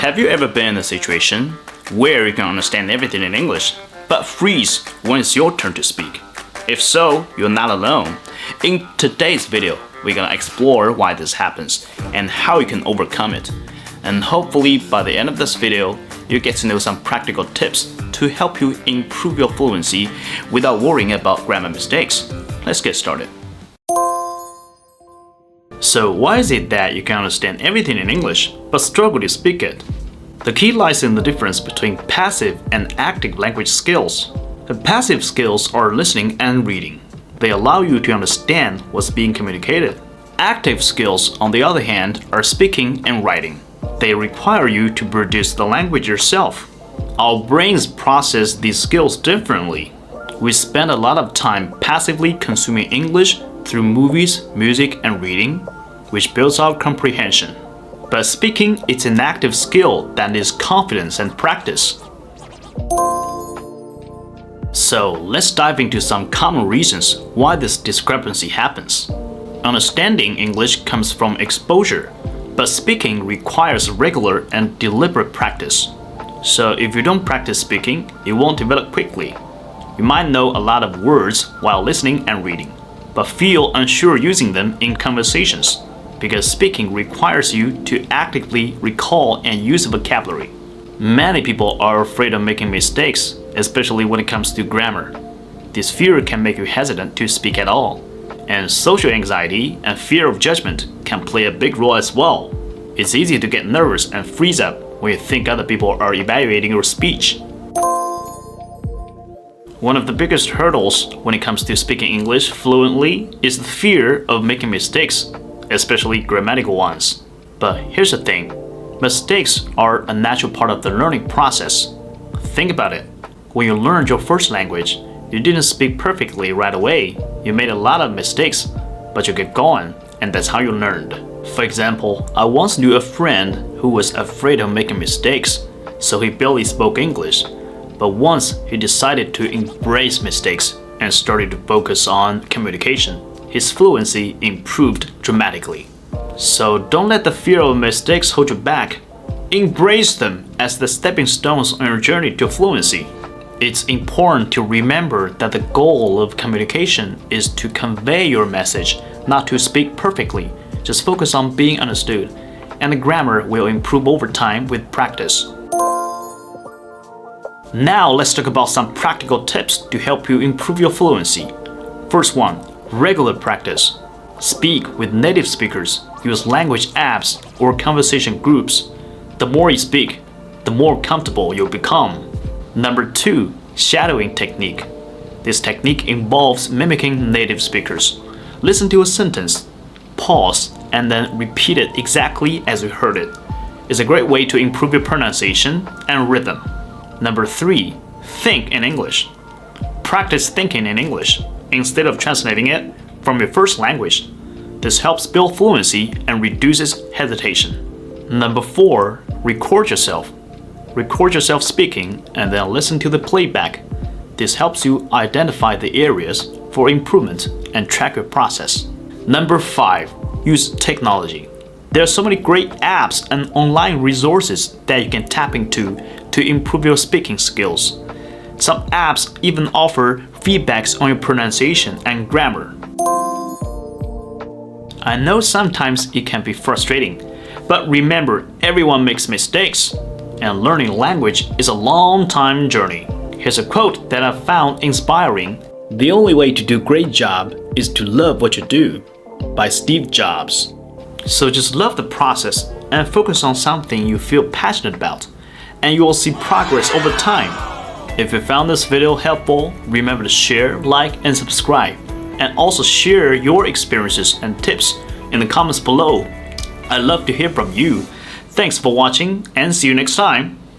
Have you ever been in a situation where you can understand everything in English, but freeze when it's your turn to speak? If so, you're not alone. In today's video, we're gonna explore why this happens and how you can overcome it. And hopefully by the end of this video, you get to know some practical tips to help you improve your fluency without worrying about grammar mistakes. Let's get started. So why is it that you can understand everything in English but struggle to speak it? The key lies in the difference between passive and active language skills. The passive skills are listening and reading. They allow you to understand what's being communicated. Active skills, on the other hand, are speaking and writing. They require you to produce the language yourself. Our brains process these skills differently. We spend a lot of time passively consuming English through movies, music, and reading, which builds our comprehension. But speaking is an active skill that needs confidence and practice. So let's dive into some common reasons why this discrepancy happens. Understanding English comes from exposure, but speaking requires regular and deliberate practice. So if you don't practice speaking, it won't develop quickly. You might know a lot of words while listening and reading, but feel unsure using them in conversations, because speaking requires you to actively recall and use the vocabulary. Many people are afraid of making mistakes, especially when it comes to grammar. This fear can make you hesitant to speak at all, and social anxiety and fear of judgment can play a big role as well. It's easy to get nervous and freeze up when you think other people are evaluating your speech. One of the biggest hurdles when it comes to speaking English fluently is the fear of making mistakes, especially grammatical ones. But here's the thing, mistakes are a natural part of the learning process. Think about it. When you learned your first language, you didn't speak perfectly right away. You made a lot of mistakes, but you kept going, and that's how you learned. For example, I once knew a friend who was afraid of making mistakes, so he barely spoke English. But once he decided to embrace mistakes and started to focus on communication, his fluency improved dramatically. So don't let the fear of mistakes hold you back. Embrace them as the stepping stones on your journey to fluency. It's important to remember that the goal of communication is to convey your message, not to speak perfectly. Just focus on being understood, and the grammar will improve over time with practice. Now let's talk about some practical tips to help you improve your fluency. First one, regular practice. Speak with native speakers. Use language apps or conversation groups. The more you speak, the more comfortable you'll become. Number two, shadowing technique. This technique involves mimicking native speakers. Listen to a sentence, pause, and then repeat it exactly as you heard it. It's a great way to improve your pronunciation and rhythm. Number three, think in English. Practice thinking in English instead of translating it from your first language. This helps build fluency and reduces hesitation. Number four, record yourself. Record yourself speaking and then listen to the playback. This helps you identify the areas for improvement and track your process. Number five, use technology. There are so many great apps and online resources that you can tap into to improve your speaking skills. Some apps even offer feedbacks on your pronunciation and grammar. I know sometimes it can be frustrating, but remember, everyone makes mistakes, and learning language is a long-time journey. Here's a quote that I found inspiring. "The only way to do a great job is to love what you do," by Steve Jobs. So just love the process and focus on something you feel passionate about, and you will see progress over time. If you found this video helpful, remember to share, like, and subscribe. And also share your experiences and tips in the comments below. I'd love to hear from you. Thanks for watching and see you next time.